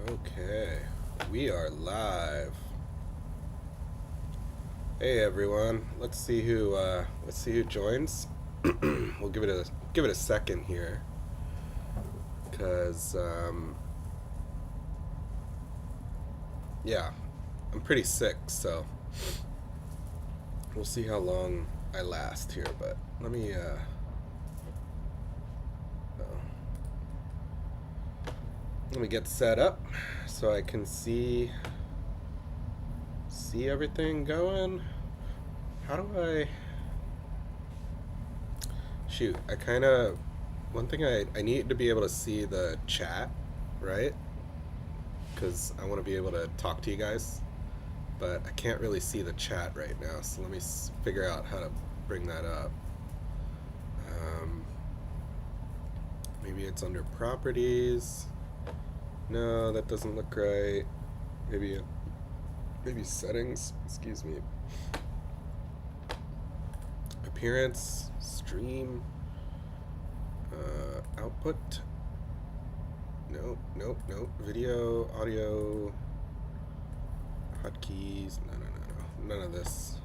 Okay, we are live. Hey everyone, let's see who joins. We'll give it a second here, cause yeah, I'm pretty sick, so we'll see how long I last here. But let me get set up so I can see everything going. How do I shoot? I kind of one thing I need to be able to see the chat, right? Because I want to be able to talk to you guys, but I can't really see the chat right now. So let me figure out how to bring that up. Um, Maybe it's under properties. No, that doesn't look right. Maybe settings. Excuse me. Appearance, stream, output. Nope. Video, audio, hotkeys. No. None of this.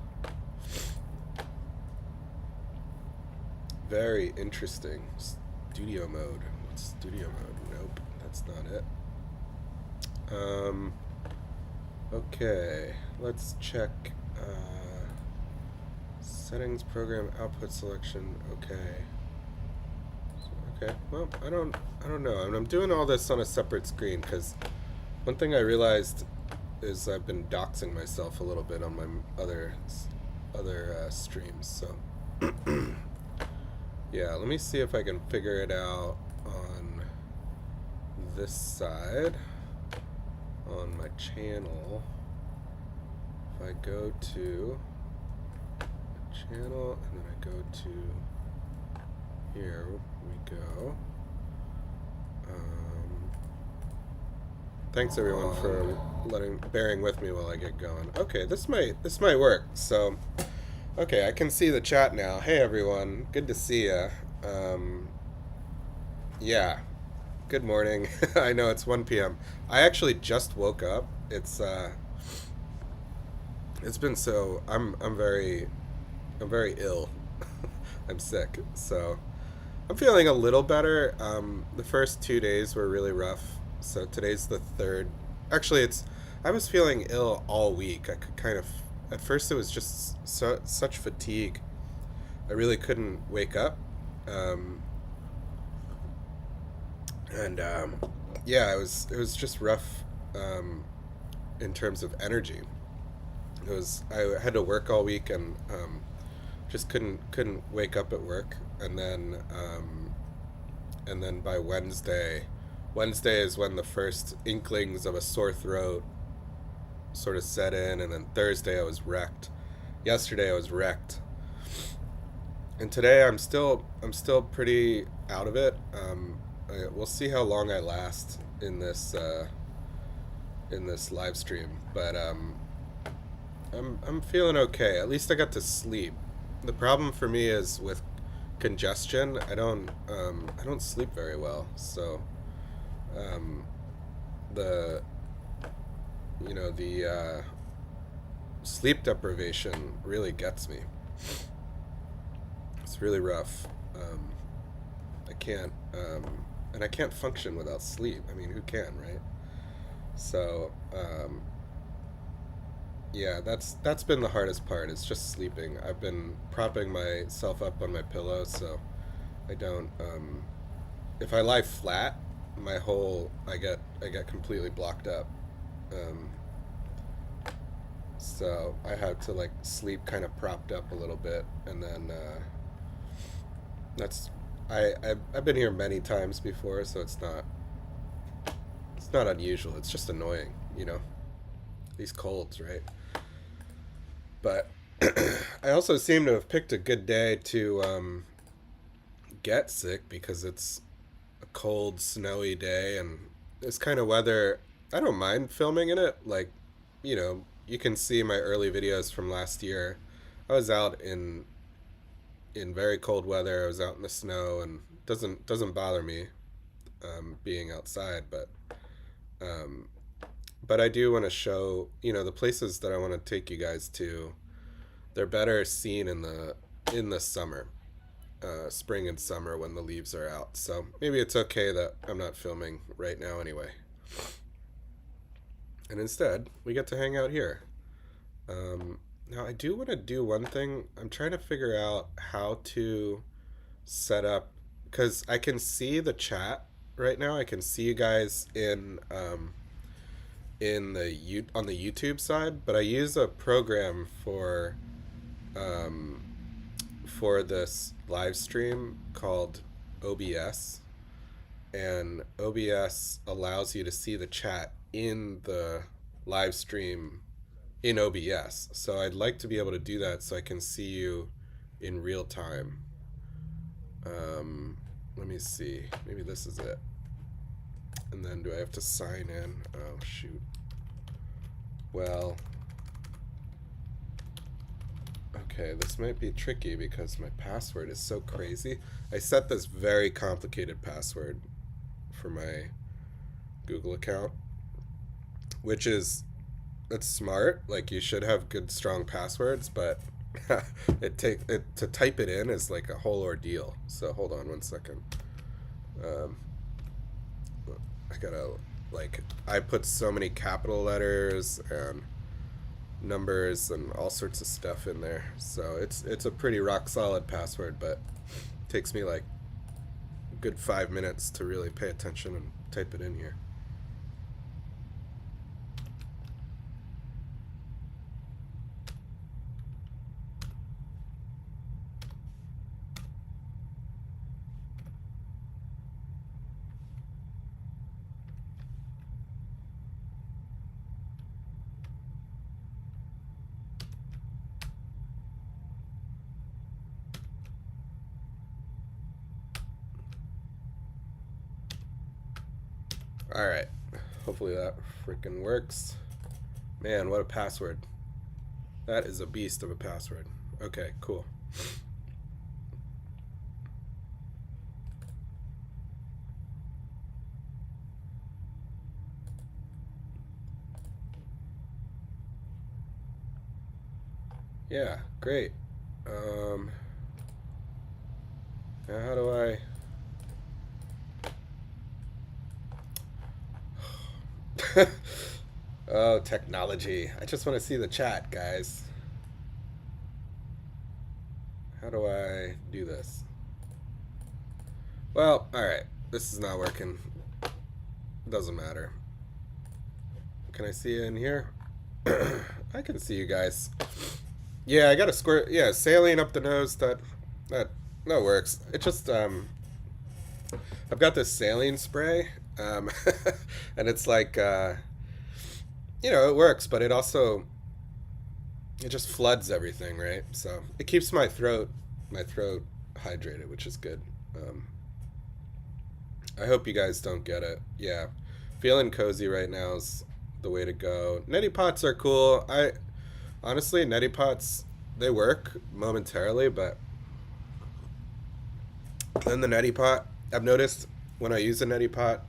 Very interesting. Studio mode. What's studio mode? Nope, that's not it. Okay, let's check settings, program, output selection. Okay. Okay. Well, I don't know. I'm doing all this on a separate screen because one thing I realized is I've been doxing myself a little bit on my other streams. So yeah, let me see if I can figure it out on this side on my channel. If I go to channel and then I go to here we go. Thanks everyone for bearing with me while I get going. Okay, this might work. So okay, I can see the chat now. Hey everyone, good to see ya. Yeah, good morning. I know it's 1 p.m. I actually just woke up. It's been so I'm very ill. I'm sick. So I'm feeling a little better. The first 2 days were really rough. So today's the third. Actually, I was feeling ill all week. I could kind of at first it was just such fatigue. I really couldn't wake up. And yeah, it was just rough in terms of energy. I had to work all week and just couldn't wake up at work, and then by Wednesday is when the first inklings of a sore throat sort of set in, and then Thursday I was wrecked. Yesterday I was wrecked, and today I'm still pretty out of it. We'll see how long I last in this live stream, but I'm feeling okay. At least I got to sleep. The problem for me is with congestion. I don't sleep very well. So the the sleep deprivation really gets me. It's really rough. I can't and I can't function without sleep. I mean, who can, right? So yeah, that's been the hardest part. It's just sleeping. I've been propping myself up on my pillow, so I don't. If I lie flat, I get completely blocked up. Um, so I have to like sleep kind of propped up a little bit, and then that's I've been here many times before, so it's not unusual. It's just annoying, these colds, right? But I also seem to have picked a good day to get sick because it's a cold, snowy day, and this kind of weather. I don't mind filming in it. Like, you can see my early videos from last year. I was out in very cold weather. I was out in the snow, and doesn't bother me being outside. But Um, but I do want to show, the places that I want to take you guys to. They're better seen in the summer, spring and summer when the leaves are out. So maybe it's okay that I'm not filming right now anyway. And instead, we get to hang out here. Now, I do want to do one thing. I'm trying to figure out how to set up, because I can see the chat right now. I can see you guys in on the YouTube side, but I use a program um, for this live stream called OBS, and OBS allows you to see the chat in the live stream in OBS. So I'd like to be able to do that so I can see you in real time. Let me see. Maybe this is it. And then do I have to sign in? Oh, shoot. Well, okay, this might be tricky because my password is so crazy. I set this very complicated password for my Google account, which is, it's smart. Like, you should have good, strong passwords, but to type it in is like a whole ordeal. So hold on one second. I gotta, like, I put so many capital letters and numbers and all sorts of stuff in there. So it's a pretty rock solid password, but it takes me like a good 5 minutes to really pay attention and type it in here. All right. Hopefully that freaking works. Man, what a password. That is a beast of a password. Okay, cool. Yeah, great. Now how do I... Oh, technology. I just want to see the chat, guys. How do I do this? Well, alright. This is not working. Doesn't matter. Can I see you in here? I can see you guys. Yeah, I got a square. Yeah, saline up the nose. That that works. It just I've got this saline spray, and it's like it works, but it just floods everything, right? So it keeps my throat hydrated, which is good. Um, I hope you guys don't get it. Yeah, feeling cozy right now is the way to go. Neti pots are cool. I honestly, neti pots, they work momentarily, but then the neti pot, I've noticed when I use a neti pot,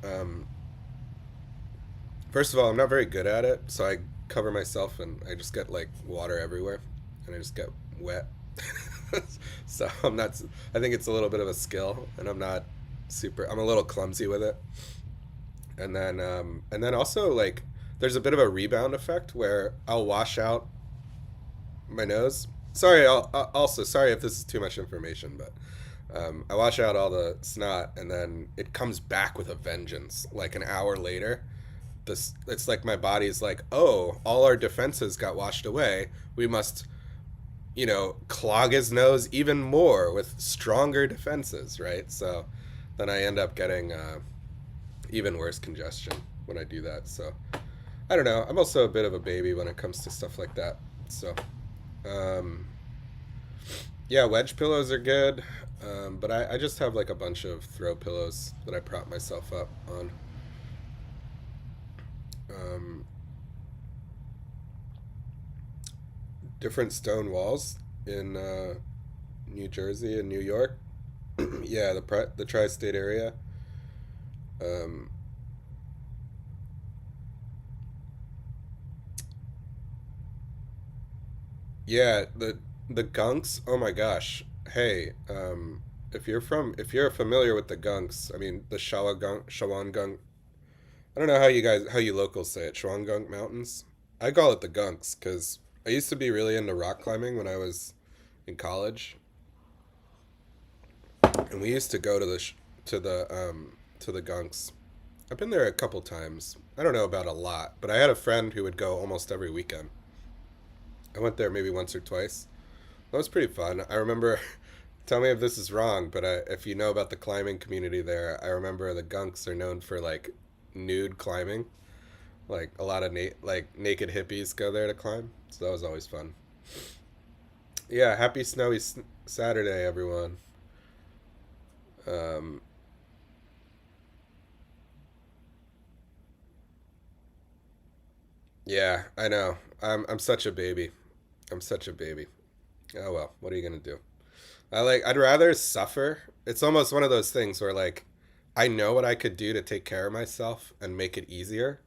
first of all, I'm not very good at it, so I cover myself and I just get like water everywhere, and I just get wet. So I'm not. I think it's a little bit of a skill, and I'm not super. I'm a little clumsy with it, and then also like there's a bit of a rebound effect where I'll wash out my nose. Sorry, also sorry if this is too much information, but I wash out all the snot, and then it comes back with a vengeance. Like an hour later, this it's like my body's like, oh, all our defenses got washed away. We must, clog his nose even more with stronger defenses, right? So then I end up getting even worse congestion when I do that. So I don't know. I'm also a bit of a baby when it comes to stuff like that. So um, yeah, wedge pillows are good, but I just have like a bunch of throw pillows that I prop myself up on. Um, Different stone walls in New Jersey and New York. Yeah, the tri-state area. Um, Yeah, the gunks. Oh my gosh. Hey, if you're familiar with the gunks, I mean the Shawangunk. I don't know how you locals say it. Shawangunk Mountains. I call it the gunks because I used to be really into rock climbing when I was in college, and we used to go to to the gunks. I've been there a couple times. I don't know about a lot, but I had a friend who would go almost every weekend. I went there maybe once or twice. That was pretty fun. I remember, tell me if this is wrong, but if you know about the climbing community there, I remember the gunks are known for like nude climbing. Like a lot of like naked hippies go there to climb. So that was always fun. Yeah, happy snowy Saturday, everyone. Um, yeah, I know. I'm such a baby. I'm such a baby. Oh well, what are you gonna do? I'd rather suffer. It's almost one of those things where like I know what I could do to take care of myself and make it easier,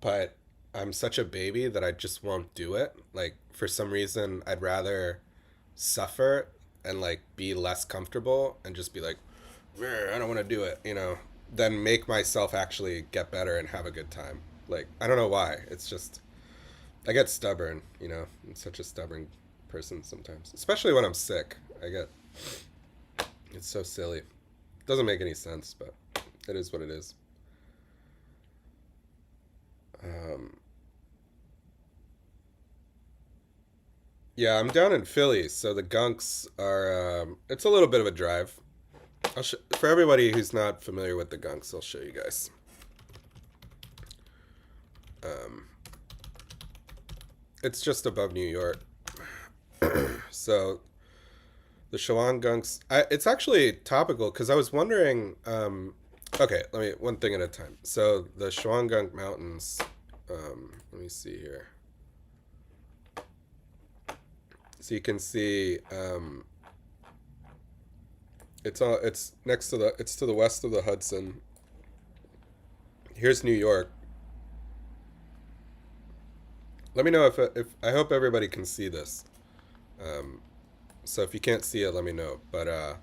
but I'm such a baby that I just won't do it. Like for some reason I'd rather suffer and like be less comfortable and just be like, I don't want to do it, than make myself actually get better and have a good time. Like I don't know why. It's just I get stubborn, I'm such a stubborn person sometimes, especially when I'm sick. I get it's so silly. Doesn't make any sense, but it is what it is. Um, yeah, I'm down in Philly, so the Gunks are. It's a little bit of a drive. For everybody who's not familiar with the Gunks, I'll show you guys. Um, it's just above New York, so the Chelan Gunks. It's actually topical because I was wondering. Okay, let me one thing at a time. So the Shawangunk Mountains. Let me see here. So you can see it's next to the it's to the west of the Hudson. Here's New York. Let me know if I hope everybody can see this. Um, so if you can't see it, let me know. But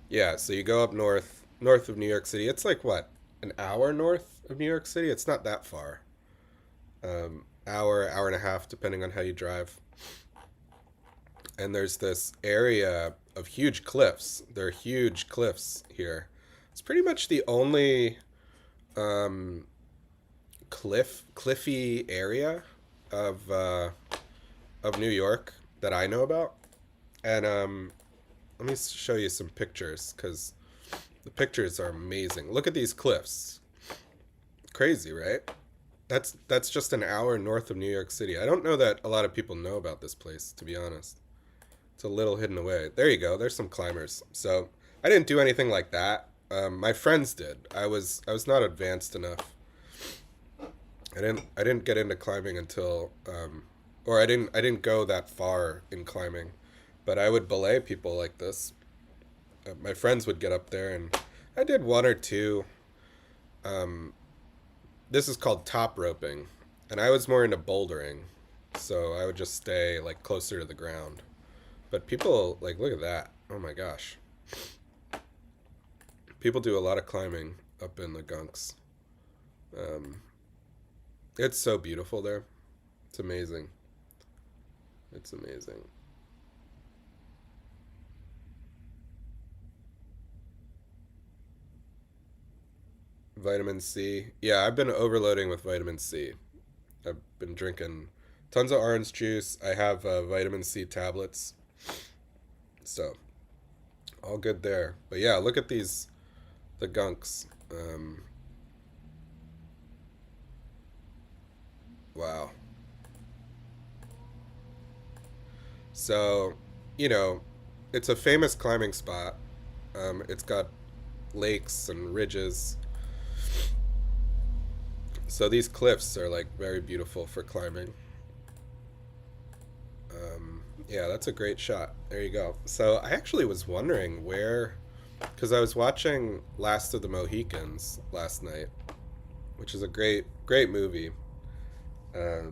yeah, so you go up north of New York City. It's like what, an hour north of New York City? It's not that far. Hour and a half, depending on how you drive. And there's this area of huge cliffs. There are huge cliffs here. It's pretty much the only um, cliffy area of New York that I know about. And let me show you some pictures because the pictures are amazing. Look at these cliffs. Crazy, right? That's just an hour north of New York City. I don't know that a lot of people know about this place, to be honest. It's a little hidden away. There you go. There's some climbers. So I didn't do anything like that. My friends did. I was not advanced enough. I didn't get into climbing until or I didn't go that far in climbing, but I would belay people like this. My friends would get up there, and I did one or two. Um, this is called top roping, and I was more into bouldering, so I would just stay like closer to the ground. But people like look at that. Oh my gosh. People do a lot of climbing up in the gunks. Um, it's so beautiful there. It's amazing. It's amazing. Vitamin C. Yeah, I've been overloading with vitamin C. I've been drinking tons of orange juice. I have vitamin C tablets. So, all good there. But yeah, look at the gunks. Wow. So, you know, it's a famous climbing spot. It's got lakes and ridges. So these cliffs are like very beautiful for climbing. Yeah, that's a great shot. There you go. So I actually was wondering where, because I was watching Last of the Mohicans last night, which is a great movie. Uh,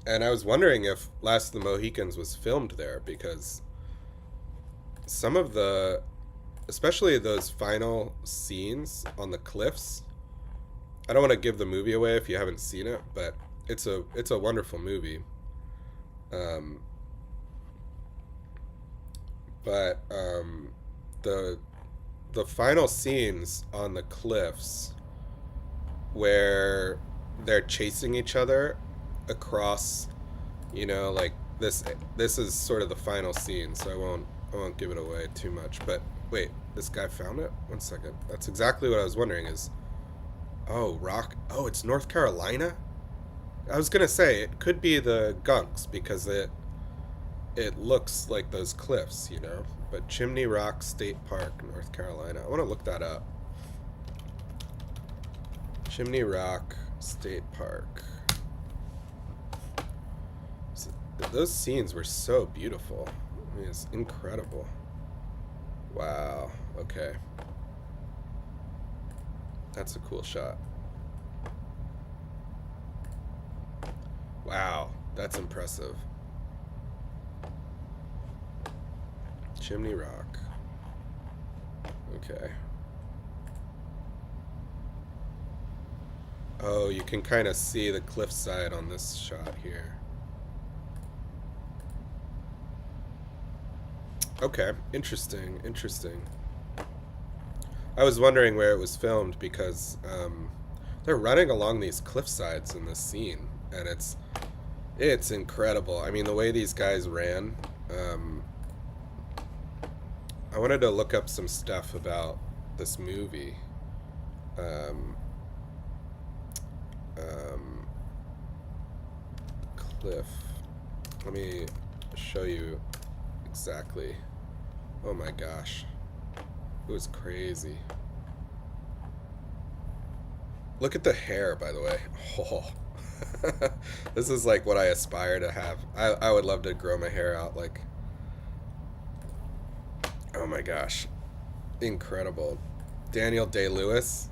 And I was wondering if Last of the Mohicans was filmed there because some of the, especially those final scenes on the cliffs. I don't want to give the movie away if you haven't seen it, but it's a wonderful movie. Um, but the the final scenes on the cliffs where they're chasing each other across, like this is sort of the final scene, so I won't give it away too much. But wait, this guy found it? One second. That's exactly what I was wondering is, oh, rock. Oh, it's North Carolina? I was gonna say it could be the Gunks because it looks like those cliffs. But Chimney Rock State Park, North Carolina. I want to look that up. Chimney Rock State Park. So, those scenes were so beautiful. I mean, it's incredible. Wow. Okay. That's a cool shot. Wow. That's impressive. Chimney Rock. Okay. Oh, you can kind of see the cliffside on this shot here. Okay, interesting, interesting. I was wondering where it was filmed because they're running along these cliffsides in this scene, and it's incredible. I mean, the way these guys ran. I wanted to look up some stuff about this movie. Um, Cliff. Let me show you exactly. Oh my gosh. It was crazy. Look at the hair, by the way. Oh. This is like what I aspire to have. I would love to grow my hair out like. Oh my gosh. Incredible. Daniel Day-Lewis.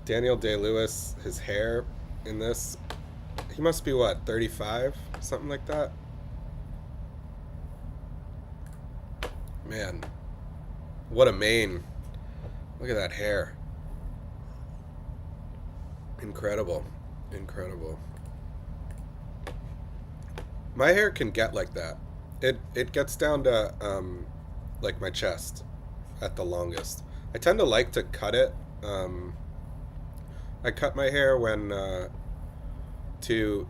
Daniel Day-Lewis, his hair in this, he must be what, 35? Something like that? Man. What a mane. Look at that hair. Incredible. Incredible. My hair can get like that. It gets down to like my chest at the longest. I tend to like to cut it. I cut my hair when to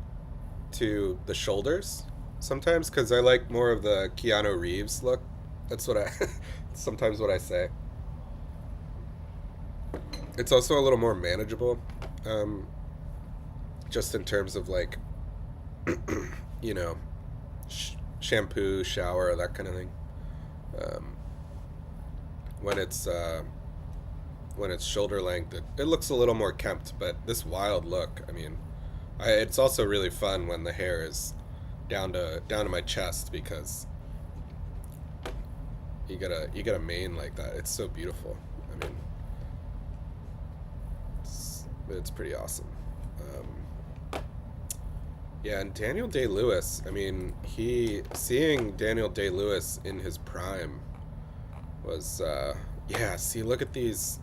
the shoulders sometimes because I like more of the Keanu Reeves look. That's what I sometimes what I say. It's also a little more manageable, just in terms of like, you know, shampoo, shower, that kind of thing. Um, when it's shoulder length, it looks a little more kempt. But this wild look, I mean, it's also really fun when the hair is down to my chest because you get a mane like that. It's so beautiful. I mean, it's pretty awesome. Yeah, and Daniel Day-Lewis. I mean, seeing Daniel Day-Lewis in his prime was yeah. See, look at these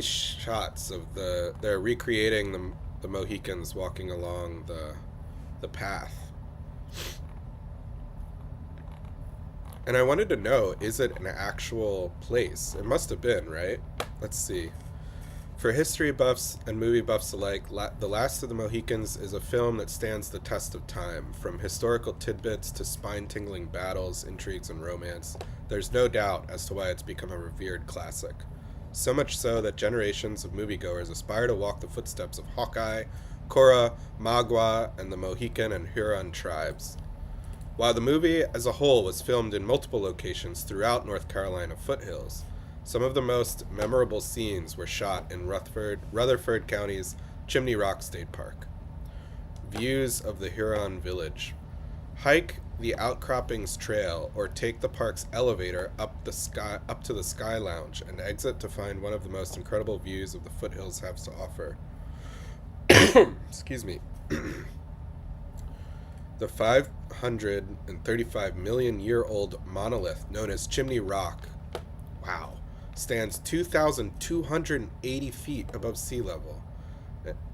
shots of they're recreating the Mohicans walking along the path. And I wanted to know, is it an actual place? It must have been, right? Let's see. For history buffs and movie buffs alike, The Last of the Mohicans is a film that stands the test of time. From historical tidbits to spine-tingling battles, intrigues, and romance, there's no doubt as to why it's become a revered classic. So much so that generations of moviegoers aspire to walk the footsteps of Hawkeye, Cora, Magua, and the Mohican and Huron tribes. While the movie as a whole was filmed in multiple locations throughout North Carolina foothills, some of the most memorable scenes were shot in Rutherford County's Chimney Rock State Park. Views of the Huron village. Hike the Outcroppings Trail or take the park's elevator up to the Sky Lounge and exit to find one of the most incredible views of the foothills have to offer. Excuse me. The 535 million year old monolith known as Chimney Rock, wow, stands 2,280 feet above sea level.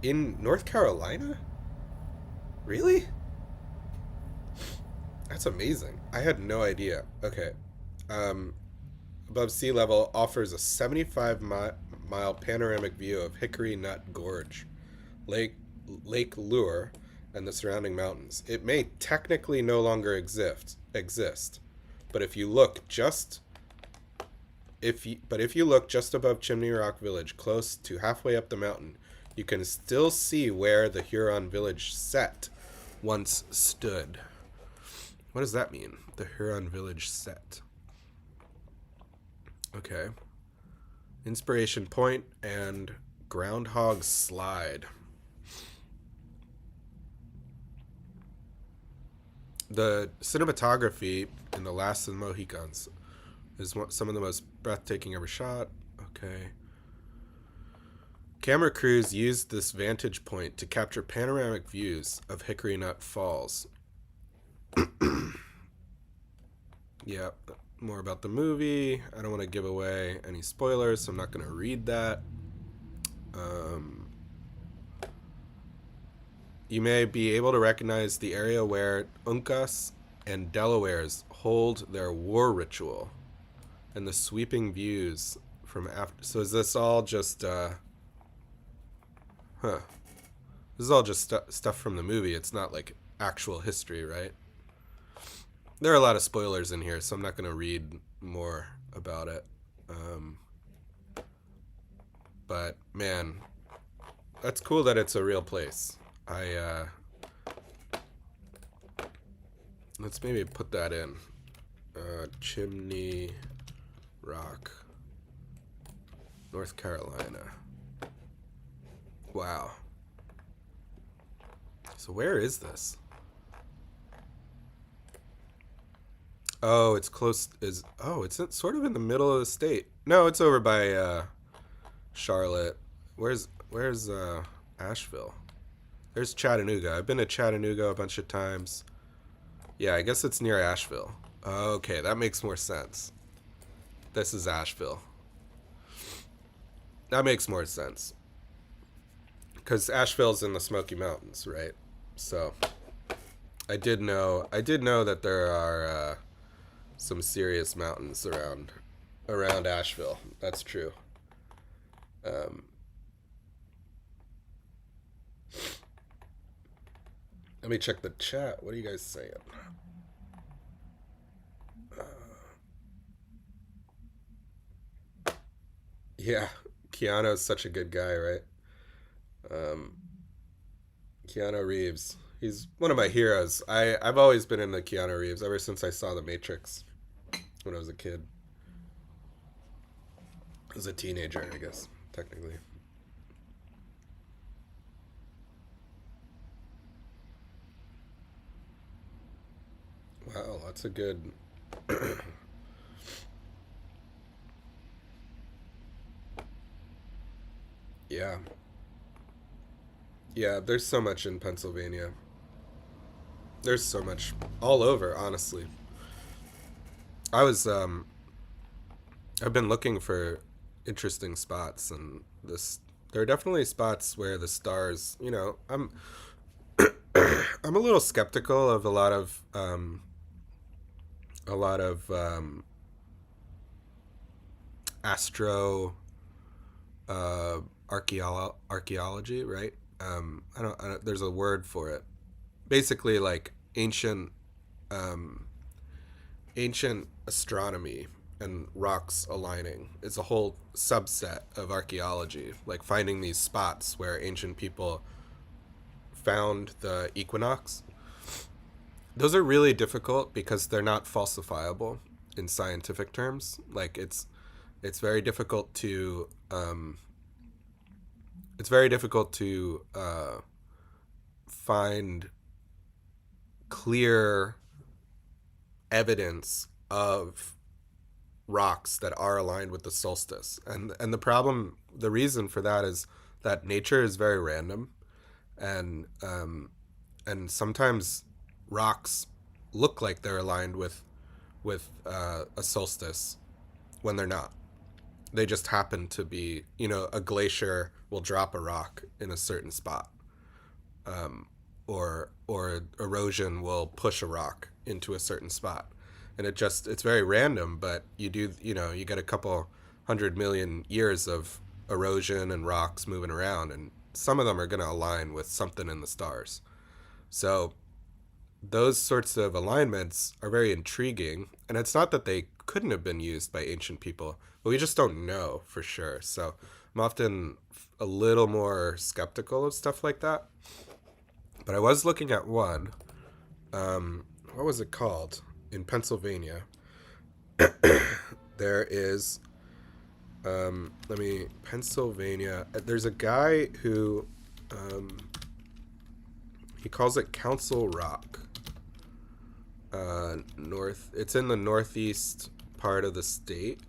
In North Carolina? Really? That's amazing. I had no idea. Okay. Um, Above sea level offers a 75-mile panoramic view of Hickory Nut Gorge, Lake Lake Lure, and the surrounding mountains. It may technically no longer exist, but if you look just above Chimney Rock Village, close to halfway up the mountain, you can still see where the Huron village set once stood. What does that mean? The Huron village set. Okay. Inspiration Point and Groundhog Slide. The cinematography in The Last of the Mohicans is some of the most breathtaking ever shot. Okay. Camera crews used this vantage point to capture panoramic views of Hickory Nut Falls. Yeah, more about the movie. I don't want to give away any spoilers, so I'm not going to read that. You may be able to recognize the area where Uncas and Delawares hold their war ritual and the sweeping views from after. So is this all just, This is all just stuff from the movie. It's not like actual history, right? There are a lot of spoilers in here, so I'm not going to read more about it. But man, that's cool that it's a real place. Let's maybe put that in. Chimney Rock, North Carolina. Wow. So where is this? Oh, it's close. It's sort of in the middle of the state. No, it's over by Charlotte. Where's Asheville? There's Chattanooga. I've been to Chattanooga a bunch of times. Yeah, I guess it's near Asheville. Okay, that makes more sense. This is Asheville. That makes more sense. Because Asheville's in the Smoky Mountains, right? So I did know that there are some serious mountains around Asheville. That's true. Let me check the chat. What are you guys saying? Yeah, Keanu's such a good guy, right? Um, Keanu Reeves. He's one of my heroes. I've always been into Keanu Reeves ever since I saw The Matrix when I was a kid. As a teenager, I guess, technically. Wow, that's a good. Yeah. Yeah, there's so much in Pennsylvania. There's so much all over, honestly. I was I've been looking for interesting spots, and this there are definitely spots where the stars, I'm a little skeptical of a lot of astro archaeology, right? I don't. There's a word for it. Basically, like um, ancient astronomy and rocks aligning. It's a whole subset of archaeology, like finding these spots where ancient people found the equinox. Those are really difficult because they're not falsifiable in scientific terms. Like it's very difficult to find clear evidence of rocks that are aligned with the solstice. And the reason for that is that nature is very random, and and sometimes rocks look like they're aligned with a solstice when they're not. They just happen to be, a glacier will drop a rock in a certain spot, or erosion will push a rock into a certain spot, and it's very random. But you get a couple 100 million years of erosion and rocks moving around, and some of them are going to align with something in the stars. So those sorts of alignments are very intriguing, and it's not that they couldn't have been used by ancient people, but we just don't know for sure. So I'm often a little more skeptical of stuff like that. But I was looking at one. What was it called? In Pennsylvania, there is, Pennsylvania. There's a guy who, he calls it Council Rock. It's in the northeast part of the state.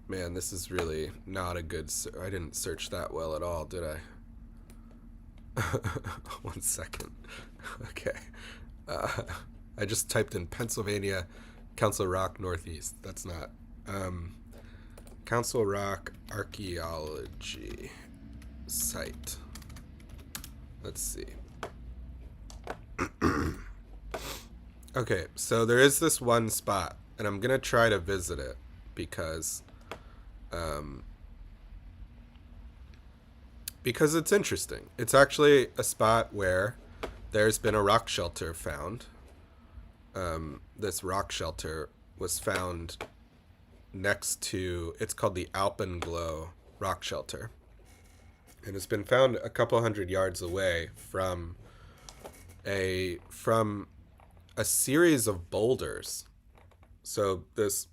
Man, this is really not a good. I didn't search that well at all, did I? 1 second. Okay. I just typed in Pennsylvania, Council Rock, Northeast. That's not. Council Rock archaeology site. Let's see. Okay, so there is this one spot, and I'm gonna try to visit it because it's interesting. It's actually a spot where there's been a rock shelter found. This rock shelter was found next to, it's called the Alpenglow rock shelter. And it's been found a couple 100 yards away from a series of boulders. So this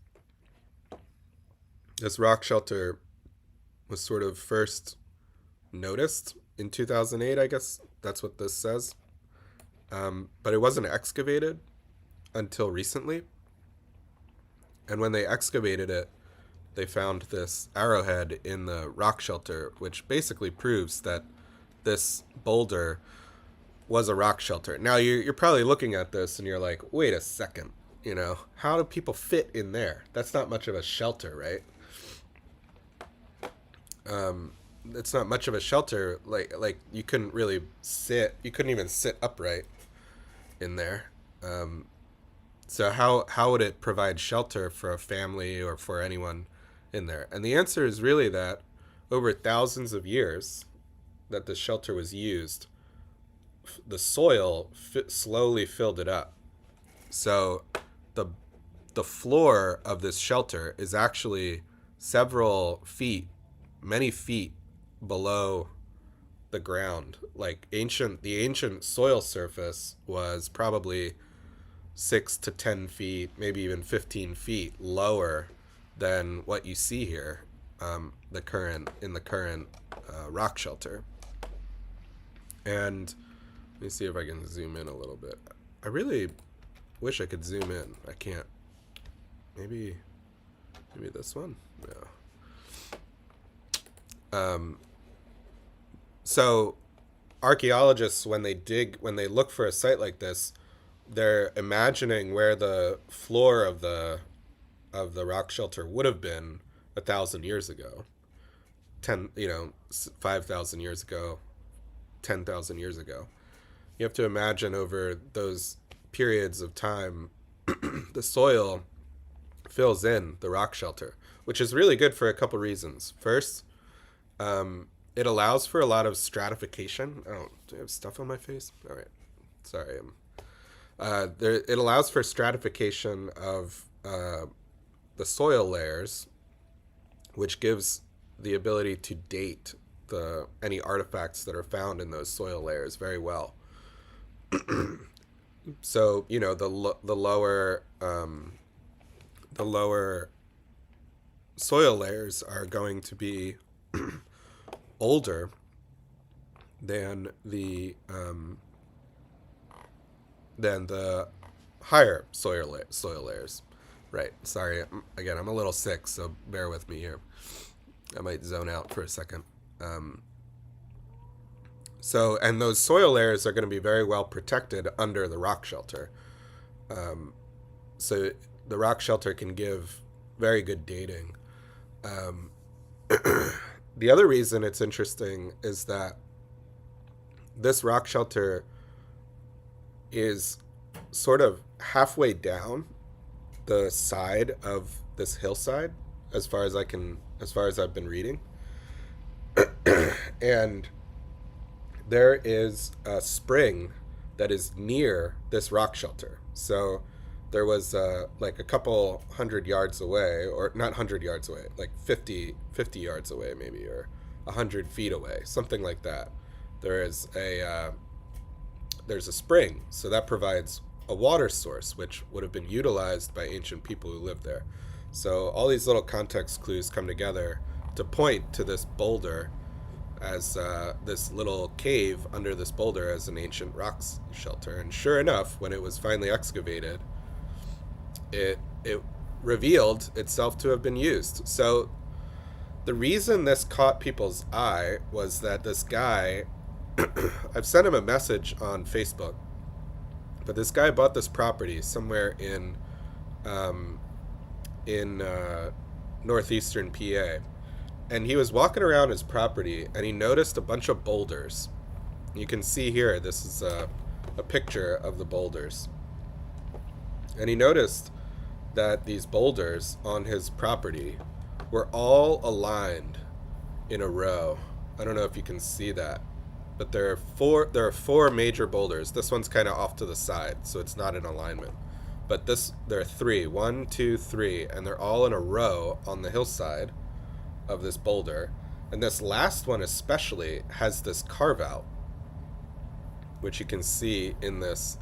rock shelter was sort of first noticed in 2008, I guess that's what this says. But it wasn't excavated until recently. And when they excavated it, they found this arrowhead in the rock shelter, which basically proves that this boulder was a rock shelter. Now you're probably looking at this and you're like, wait a second, how do people fit in there? That's not much of a shelter, right? It's not much of a shelter. Like you couldn't really sit. You couldn't even sit upright in there. So how would it provide shelter for a family or for anyone in there? And the answer is really that over thousands of years that the shelter was used, the soil slowly filled it up. So the floor of this shelter is actually many feet below the ground. Like the ancient soil surface was probably 6 to 10 feet, maybe even 15 feet lower than what you see here, the current rock shelter. And let me see if I can zoom in a little bit. I really wish I could zoom in. I can't. Maybe this one? No. So archaeologists, when they look for a site like this, they're imagining where the floor of the rock shelter would have been 1,000 years ago, 5,000 years ago, 10,000 years ago. You have to imagine over those periods of time, the soil fills in the rock shelter, which is really good for a couple reasons. First, it allows for a lot of stratification. Oh, do I have stuff on my face? All right, sorry. It allows for stratification of the soil layers, which gives the ability to date any artifacts that are found in those soil layers very well. So the lower soil layers are going to be older than the higher soil layers. Right. Sorry. Again, I'm a little sick, so bear with me here. I might zone out for a second. So, and those soil layers are going to be very well protected under the rock shelter. So the rock shelter can give very good dating. The other reason it's interesting is that this rock shelter is sort of halfway down the side of this hillside, as far as I've been reading. And there is a spring that is near this rock shelter. So there was like a couple 100 yards away, or not 100 yards away, like 50 yards away maybe, or 100 feet away, something like that. There's a spring, so that provides a water source, which would have been utilized by ancient people who lived there. So all these little context clues come together to point to this boulder as this little cave under this boulder as an ancient rock shelter. And sure enough, when it was finally excavated, it revealed itself to have been used. So the reason this caught people's eye was that this guy, I've sent him a message on Facebook, but this guy bought this property somewhere in northeastern PA, and he was walking around his property and he noticed a bunch of boulders. You can see here, this is a picture of the boulders, and he noticed that these boulders on his property were all aligned in a row. I don't know if you can see that, but there are four major boulders. This one's kind of off to the side, so it's not in alignment. But there are three, 1, 2, 3, and they're all in a row on the hillside of this boulder. And this last one especially has this carve out, which you can see in this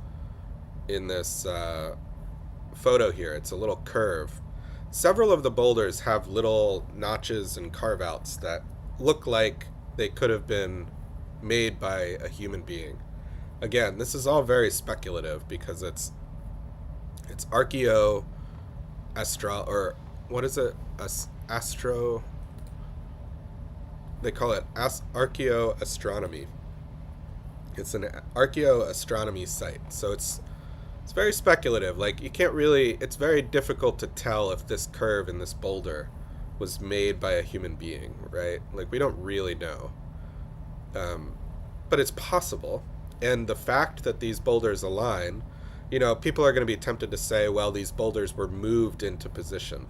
photo here. It's a little curve. Several of the boulders have little notches and carve outs that look like they could have been made by a human being. Again, this is all very speculative because it's or what is it? Astro. They call it archaeoastronomy. It's an archaeoastronomy site, so it's very speculative. Like, you can't really, it's very difficult to tell if this curve in this boulder was made by a human being, right? Like, we don't really know. But it's possible. And the fact that these boulders align, people are going to be tempted to say, well, these boulders were moved into position.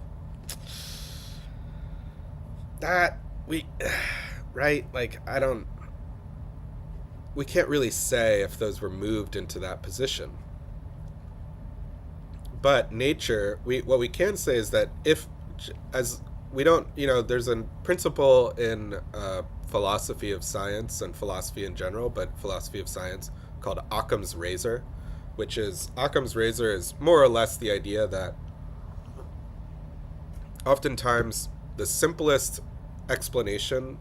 Right? Like, we can't really say if those were moved into that position. But nature, what we can say is that there's a principle in philosophy of science and philosophy in general, but philosophy of science, called Occam's razor, Occam's razor is more or less the idea that oftentimes the simplest explanation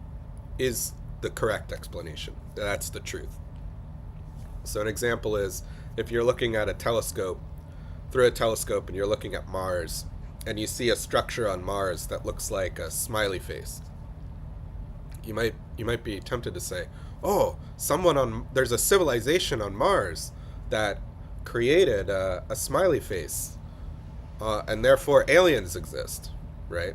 is the correct explanation. That's the truth. So an example is, if you're looking at through a telescope, and you're looking at Mars, and you see a structure on Mars that looks like a smiley face, you might be tempted to say, oh, there's a civilization on Mars that created a smiley face, and therefore aliens exist, right?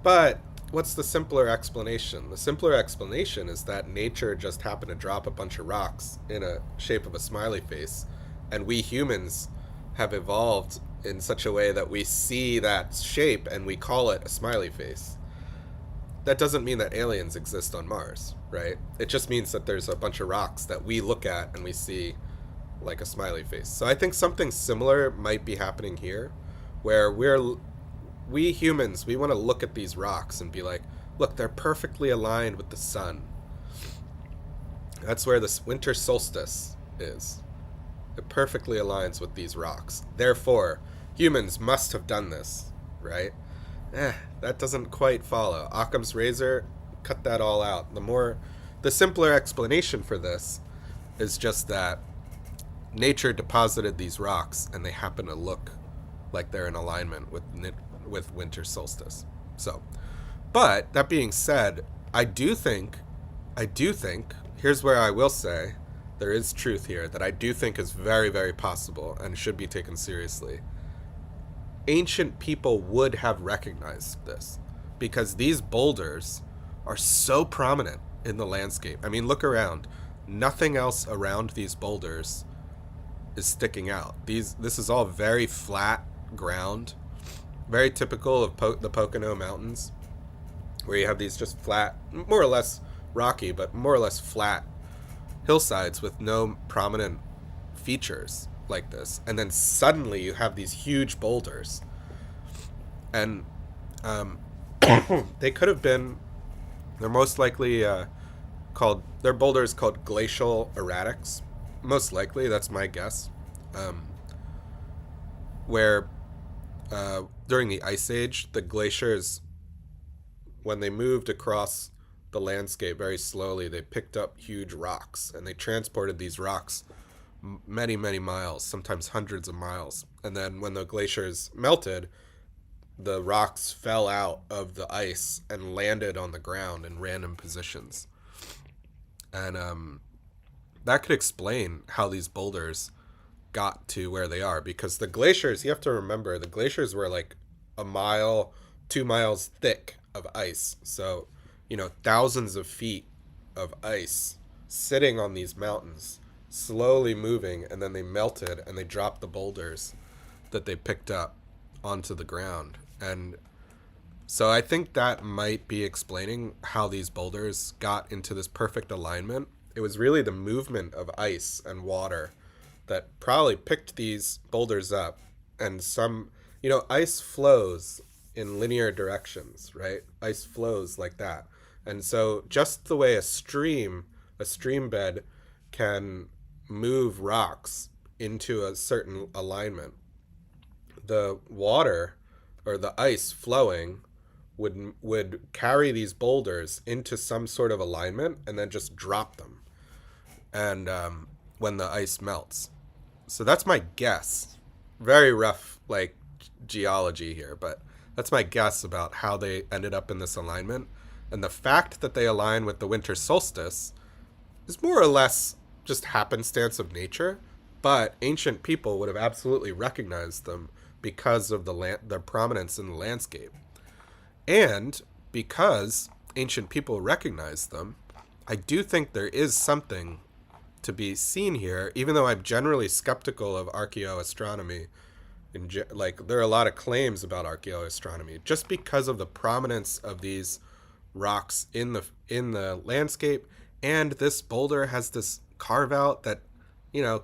But what's the simpler explanation? The simpler explanation is that nature just happened to drop a bunch of rocks in a shape of a smiley face, and we humans have evolved in such a way that we see that shape and we call it a smiley face. That doesn't mean that aliens exist on Mars, right? It just means that there's a bunch of rocks that we look at and we see like a smiley face. So I think something similar might be happening here, where we humans, we want to look at these rocks and be like, look, they're perfectly aligned with the sun. That's where this winter solstice is. It perfectly aligns with these rocks. Therefore, humans must have done this, right? That doesn't quite follow. Occam's razor, cut that all out. The simpler explanation for this is just that nature deposited these rocks and they happen to look like they're in alignment with winter solstice. So, but that being said, I do think here's where I will say there is truth here that I do think is very, very possible and should be taken seriously. Ancient people would have recognized this because these boulders are so prominent in the landscape. I mean, look around. Nothing else around these boulders is sticking out. This is all very flat ground, very typical of the Pocono Mountains, where you have these just flat, more or less rocky, but more or less flat hillsides with no prominent features like this. And then suddenly you have these huge boulders. And they could have been, they're most likely they're boulders called glacial erratics. Most likely, that's my guess. Where during the Ice Age, the glaciers, when they moved across the landscape very slowly, they picked up huge rocks and they transported these rocks many, many miles, sometimes hundreds of miles. And then when the glaciers melted, the rocks fell out of the ice and landed on the ground in random positions. And that could explain how these boulders got to where they are, because the glaciers, you have to remember, the glaciers were like a mile, 2 miles thick of ice. So, thousands of feet of ice sitting on these mountains, slowly moving, and then they melted and they dropped the boulders that they picked up onto the ground. And so I think that might be explaining how these boulders got into this perfect alignment. It was really the movement of ice and water that probably picked these boulders up. And ice flows in linear directions, right? Ice flows like that. And so just the way a stream bed can move rocks into a certain alignment, the water or the ice flowing would carry these boulders into some sort of alignment and then just drop them. And when the ice melts. So that's my guess. Very rough, geology here, but that's my guess about how they ended up in this alignment. And the fact that they align with the winter solstice is more or less just happenstance of nature, but ancient people would have absolutely recognized them because of their prominence in the landscape. And because ancient people recognized them, I do think there is something to be seen here, even though I'm generally skeptical of archaeoastronomy. There are a lot of claims about archaeoastronomy just because of the prominence of these rocks in the landscape, and this boulder has this carve out that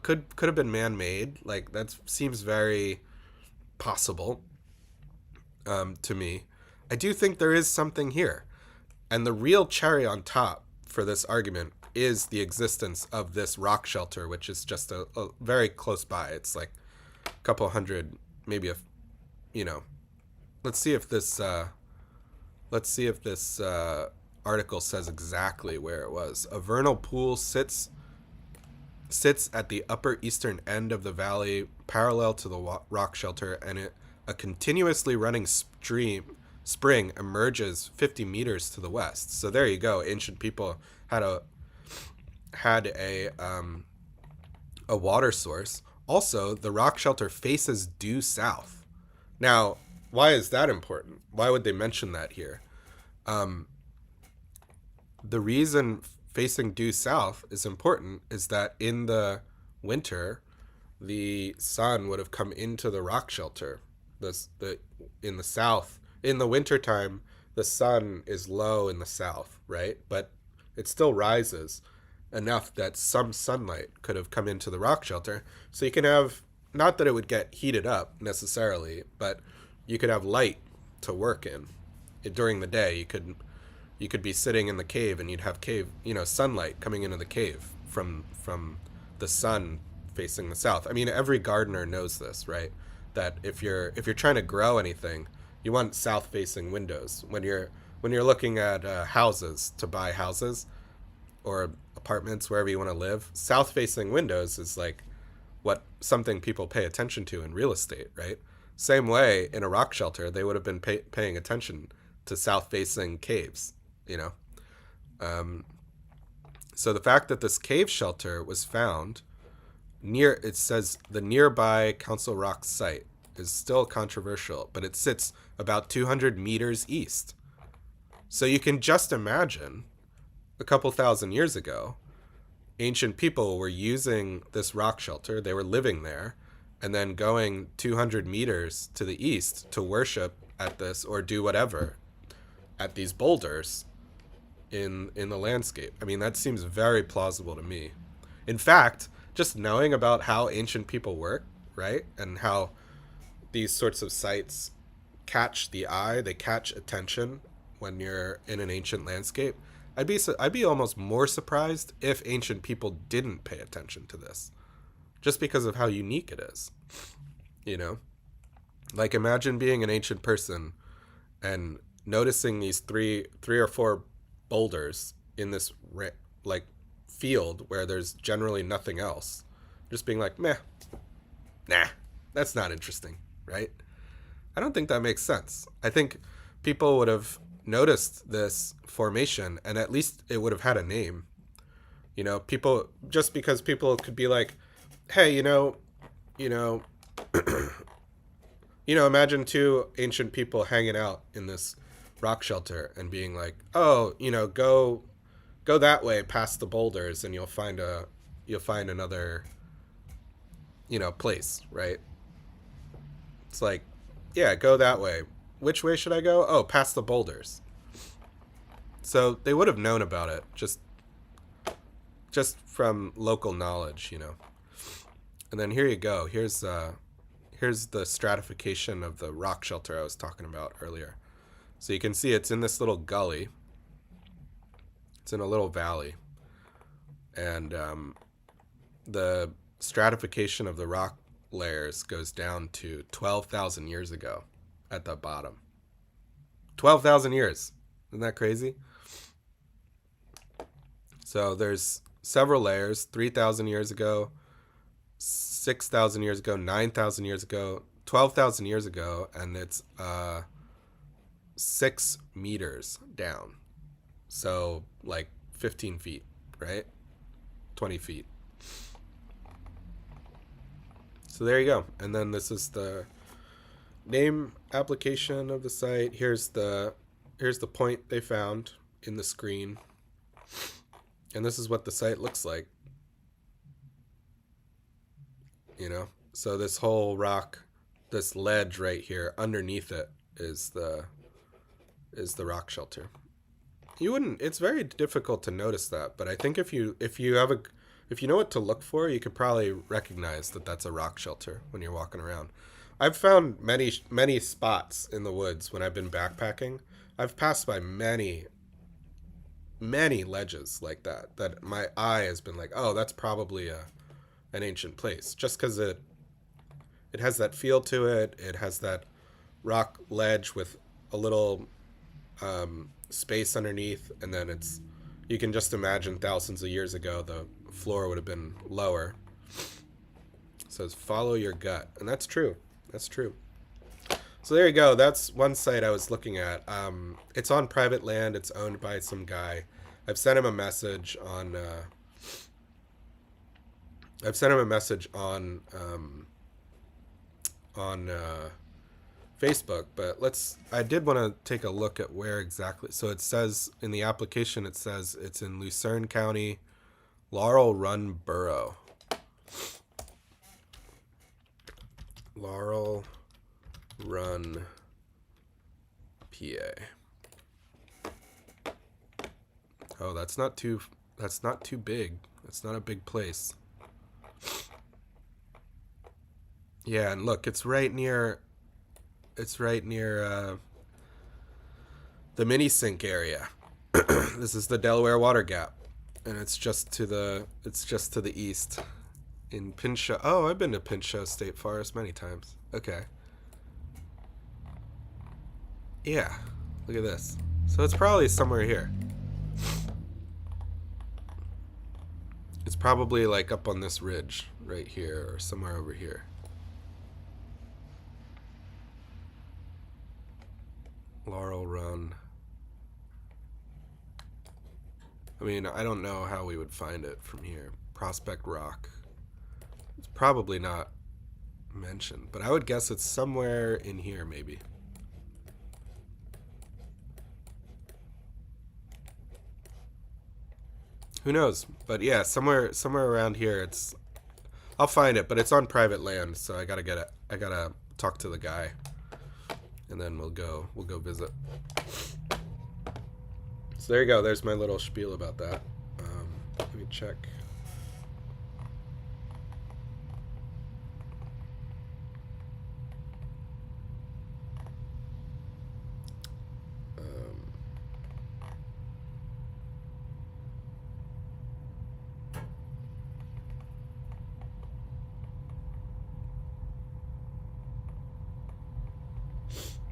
could have been man-made. That seems very possible to me. I do think there is something here, and the real cherry on top for this argument is the existence of this rock shelter, which is just a very close by. It's like a couple hundred, maybe let's see if this article says exactly where it was. A vernal pool sits at the upper eastern end of the valley, parallel to the rock shelter, and a continuously running spring emerges 50 meters to the west. So there you go. Ancient people had a water source. Also, the rock shelter faces due south. Now, why is that important? Why would they mention that here? The reason facing due south is important is that in the winter, the sun would have come into the rock shelter. In the south, in the wintertime, the sun is low in the south, right? But it still rises enough that some sunlight could have come into the rock shelter. So you can have, not that it would get heated up necessarily, but you could have light to work in. During the day, you could be sitting in the cave and you'd have sunlight coming into the cave from the sun facing the south. I mean, every gardener knows this, right? That if you're trying to grow anything, you want south facing windows. When you're looking at houses, to buy houses or apartments, wherever you want to live, south facing windows is something people pay attention to in real estate, right? Same way in a rock shelter, they would have been paying attention to south facing caves, So the fact that this cave shelter was found near, it says the nearby Council Rock site, is still controversial, but it sits about 200 meters east. So you can just imagine a couple thousand years ago, ancient people were using this rock shelter, they were living there, and then going 200 meters to the east to worship at this or do whatever at these boulders in the landscape. I mean, that seems very plausible to me. In fact, just knowing about how ancient people work, right? And how these sorts of sites catch the eye, they catch attention when you're in an ancient landscape. I'd be almost more surprised if ancient people didn't pay attention to this, just because of how unique it is. You know, like imagine being an ancient person and noticing these three or four boulders in this like field where there's generally nothing else, just being like, meh, nah, that's not interesting, right? I don't think that makes sense. I think people would have noticed this formation and at least it would have had a name. You know, people, just because people could be like, hey, you know, imagine two ancient people hanging out in this rock shelter and being like, oh, go that way past the boulders and you'll find another, place, right? It's like, yeah, go that way. Which way should I go? Oh, past the boulders. So they would have known about it just from local knowledge. And then here you go. Here's the stratification of the rock shelter I was talking about earlier. So you can see it's in this little gully. It's in a little valley. And the stratification of the rock layers goes down to 12,000 years ago at the bottom. 12,000 years. Isn't that crazy? So there's several layers, 3,000 years ago, 6,000 years ago, 9,000 years ago, 12,000 years ago, and it's 6 meters down. So like 15 feet, right? 20 feet. So there you go. And then this is the name application of the site. Here's the point they found in the screen. And this is what the site looks like. So this whole rock, this ledge right here, underneath it is the rock shelter. It's very difficult to notice that, but I think if you know what to look for, you could probably recognize that that's a rock shelter when you're walking around. I've found many spots in the woods when I've been backpacking. I've passed by many ledges like that my eye has been like, oh, that's probably an ancient place, just because it has that feel to it. It has that rock ledge with a little space underneath, and then you can just imagine thousands of years ago the floor would have been lower. It says follow your gut, and that's true. So there you go. That's one site I was looking at. It's on private land. It's owned by some guy. I've sent him a message on Facebook, but I did want to take a look at where exactly. So it says in the application, it says it's in Lucerne County, Laurel Run Borough. Laurel Run, PA. Oh, that's not too big. That's not a big place. Yeah, and look, it's right near the mini sink area. This is the Delaware Water Gap, and it's just to the east in Pinchot. Oh, I've been to Pinchot State Forest many times. Okay. Yeah, look at this. So it's probably somewhere here. It's probably like up on this ridge right here or somewhere over here. Laurel Run. I mean, I don't know how we would find it from here. Prospect Rock. It's probably not mentioned, but I would guess it's somewhere in here, maybe. Who knows? But yeah, somewhere around here. I'll find it, but it's on private land, so I gotta get it. I gotta talk to the guy, and then we'll go visit. So there you go. There's my little spiel about that. Let me check.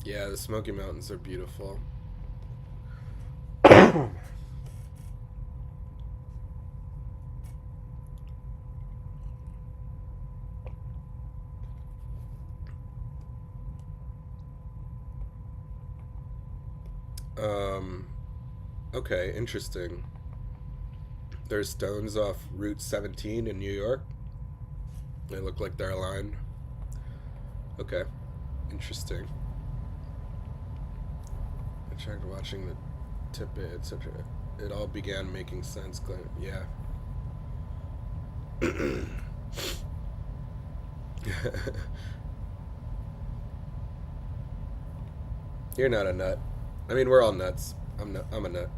Yeah, the Smoky Mountains are beautiful. um, okay, interesting. There's stones off Route 17 in New York. They look like they're aligned. Okay, interesting. I tried watching the tidbit, etc. It all began making sense. Yeah. You're not a nut. I mean, we're all nuts. I'm a nut.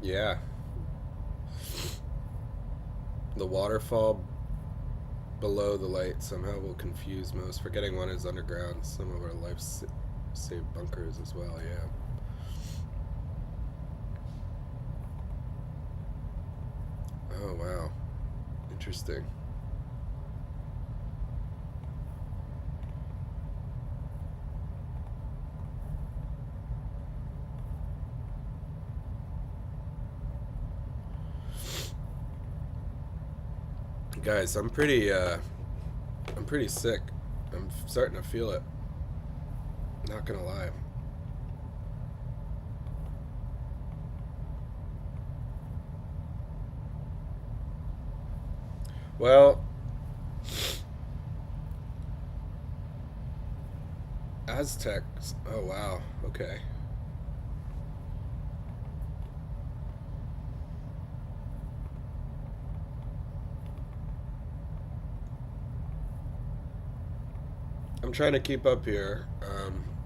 Yeah. The waterfall below the light somehow will confuse most. Forgetting one is underground. Some of our life-saved bunkers as well. Yeah. Oh wow. Interesting. Guys, I'm pretty sick. I'm starting to feel it. Not gonna lie. Well, Aztecs. Oh wow. Okay. I'm trying to keep up here.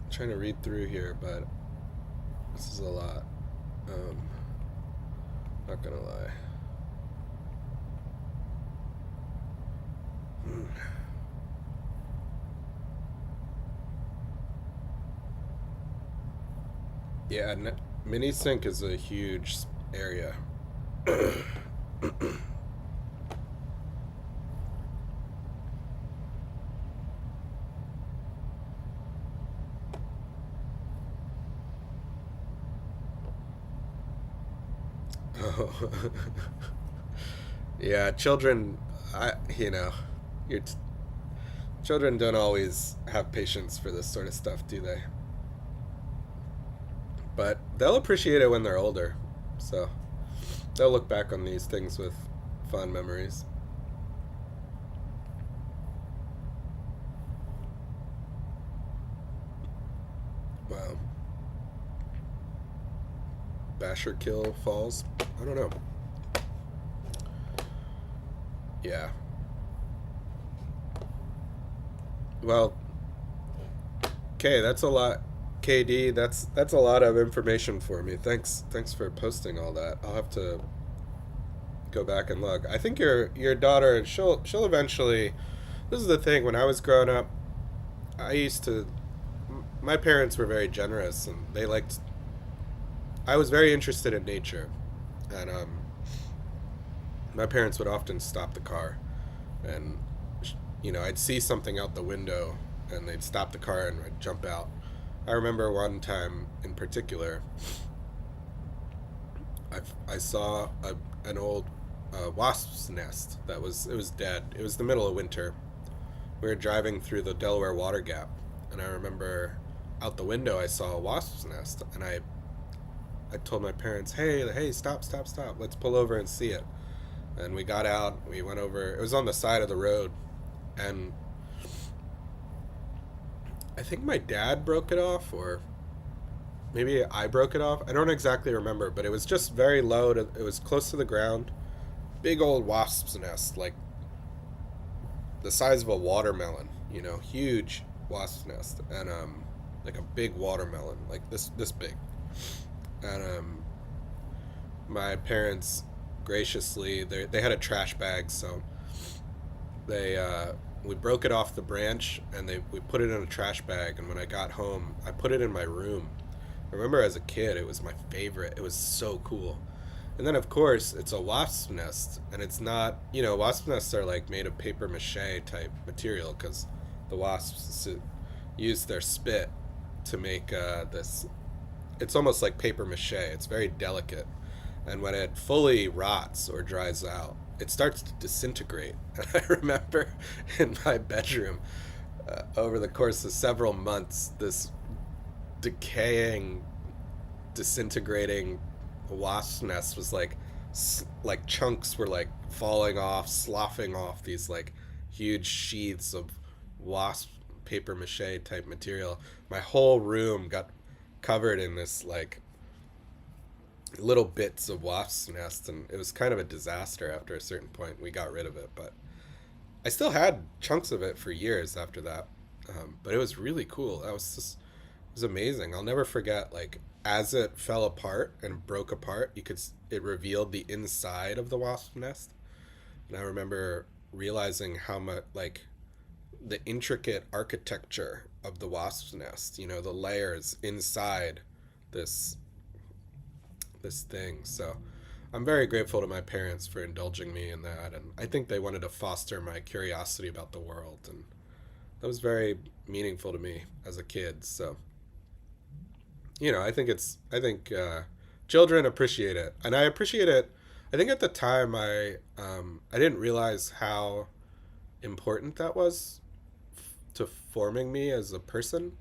Trying to read through here, but this is a lot. Um, not gonna lie. Hmm. Yeah, mini sync is a huge area. Oh. Yeah, children. You know, your children don't always have patience for this sort of stuff, do they? But they'll appreciate it when they're older. So they'll look back on these things with fond memories. Wow. Basher Kill Falls? I don't know. Yeah. Well, okay, that's a lot. KD, that's a lot of information for me. Thanks for posting all that. I'll have to go back and look. I think your daughter, she'll eventually. This is the thing. When I was growing up, I used to. My parents were very generous, and they liked. I was very interested in nature, and my parents would often stop the car, and I'd see something out the window, and they'd stop the car and I'd jump out. I remember one time in particular, I saw an old wasp's nest it was dead. It was the middle of winter, We were driving through the Delaware Water Gap, and I remember out the window I saw a wasp's nest, and I told my parents, hey, stop, stop, stop, let's pull over and see it. And we got out, we went over. It was on the side of the road, and I think my dad broke it off, or maybe I broke it off. I don't exactly remember, but it was just very low. It was close to the ground. Big old wasp's nest, like the size of a watermelon. Huge wasp's nest, and like a big watermelon, like this big. And my parents graciously, they had a trash bag, so they we broke it off the branch, and we put it in a trash bag. And when I got home, I put it in my room. I remember as a kid, it was my favorite. It was so cool. And then, of course, it's a wasp nest, and it's not, wasp nests are like made of paper mache type material, because the wasps use their spit to make this. It's almost like paper mache. It's very delicate. And when it fully rots or dries out, it starts to disintegrate. And I remember in my bedroom, over the course of several months, this decaying, disintegrating wasp nest was like chunks were like falling off, sloughing off these like huge sheaths of wasp paper mache type material. My whole room got covered in this like little bits of wasp nest, and it was kind of a disaster. After a certain point, we got rid of it, but I still had chunks of it for years after that. But it was really cool. It was amazing. I'll never forget, like, as it fell apart and broke apart, it revealed the inside of the wasp nest. And I remember realizing how much, like, the intricate architecture of the wasp's nest, the layers inside this this thing. So I'm very grateful to my parents for indulging me in that, and I think they wanted to foster my curiosity about the world, and that was very meaningful to me as a kid. So I think children appreciate it, and I appreciate it. I think at the time I didn't realize how important that was to forming me as a person.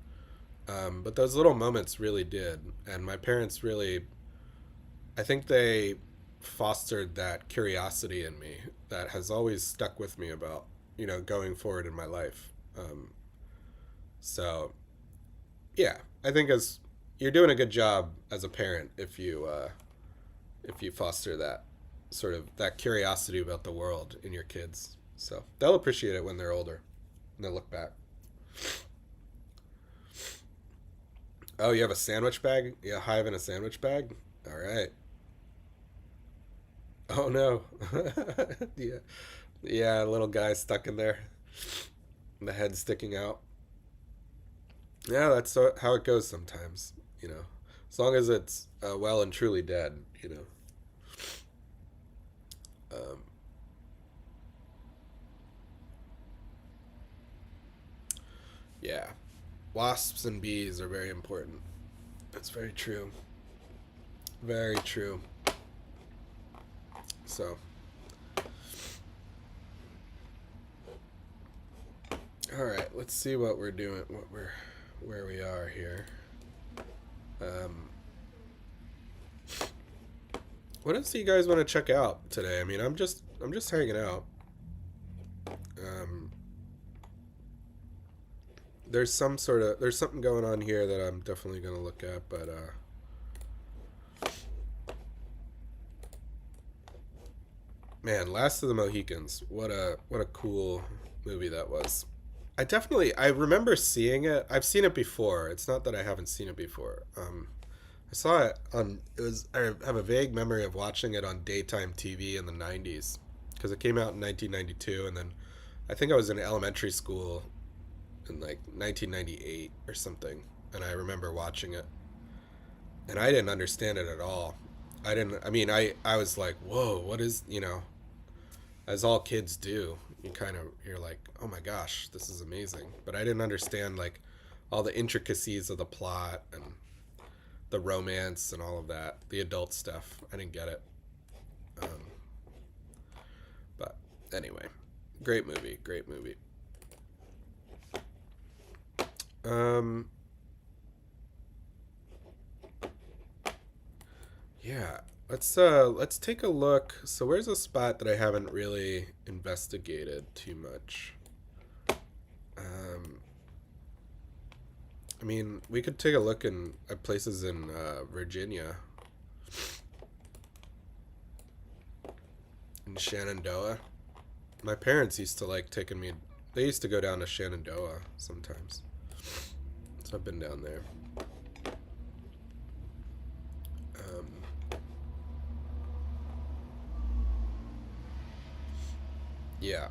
But those little moments really did, and my parents really, I think they fostered that curiosity in me that has always stuck with me about going forward in my life. So yeah, I think as you're doing a good job as a parent if you foster that sort of that curiosity about the world in your kids. So they'll appreciate it when they're older and they'll look back. Oh, you have a sandwich bag? Yeah, a hive in a sandwich bag? All right. Oh no. Yeah. Yeah, a little guy stuck in there. The head sticking out. Yeah, that's how it goes sometimes, you know. As long as it's well and truly dead. Um, yeah. Wasps and bees are very important. That's very true. Very true. So, all right, let's see what we're doing, where we are here. Um, what else do you guys want to check out today? I mean, I'm just hanging out. Um, there's something going on here that I'm definitely gonna look at, but man, Last of the Mohicans, what a cool movie that was. I remember seeing it. I've seen it before. It's not that I haven't seen it before. I saw it on. It was. I have a vague memory of watching it on daytime TV in the '90s because it came out in 1992, and then I think I was in elementary school in like 1998 or something, and I remember watching it, and I didn't understand it at all. I didn't. I mean, I was like, whoa, what is as all kids do. You're like, oh my gosh, this is amazing. But I didn't understand like all the intricacies of the plot and the romance and all of that, the adult stuff. I didn't get it. Um, but anyway, great movie, great movie. Um, yeah. Let's take a look. So where's a spot that I haven't really investigated too much? Um, I mean, we could take a look in at places in Virginia, in Shenandoah. My parents used to like taking me. They used to go down to Shenandoah sometimes, so I've been down there. Um, yeah,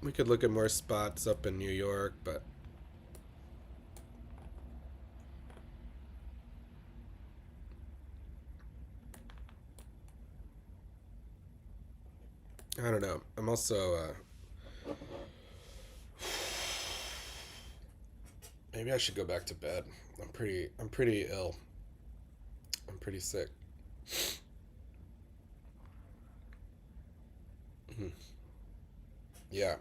we could look at more spots up in New York, but I don't know. I'm also maybe I should go back to bed. I'm pretty ill. I'm pretty sick. Mhm. Yeah,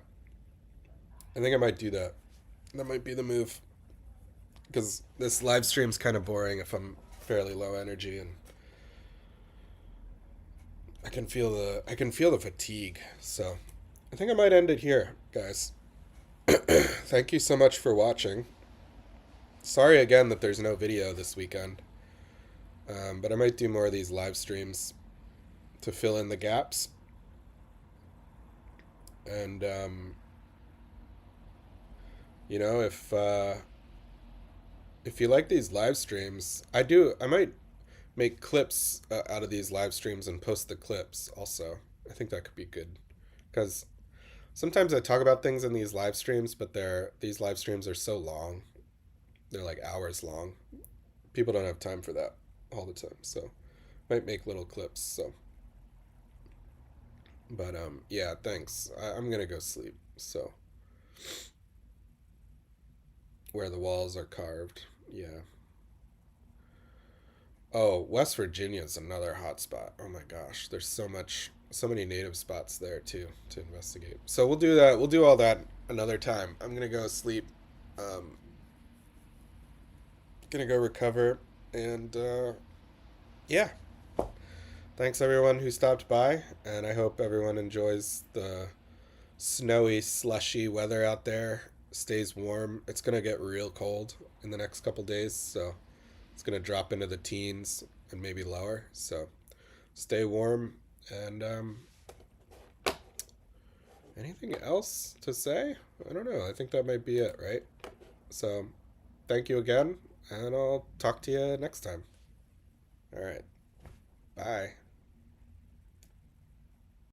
I think I might do that. That might be the move because this live stream's kind of boring if I'm fairly low energy, and I can feel the fatigue. So I think I might end it here, guys. Thank you so much for watching. Sorry again that there's no video this weekend, but I might do more of these live streams to fill in the gaps. And you know, if you like these live streams, I might make clips out of these live streams and post the clips also. I think that could be good because sometimes I talk about things in these live streams, but these live streams are so long. They're like hours long. People don't have time for that all the time. So might make little clips. So but yeah, thanks. I'm gonna go sleep. So where the walls are carved. Yeah. Oh, West Virginia is another hot spot. Oh my gosh, there's so many native spots there too to investigate. So we'll do that. We'll do all that another time. I'm gonna go sleep. Um, gonna go recover, and yeah. Thanks everyone who stopped by, and I hope everyone enjoys the snowy, slushy weather out there. Stays warm. It's gonna get real cold in the next couple days, so it's gonna drop into the teens and maybe lower. So stay warm, and anything else to say? I don't know. I think that might be it, right? So thank you again, and I'll talk to you next time. All right. Bye.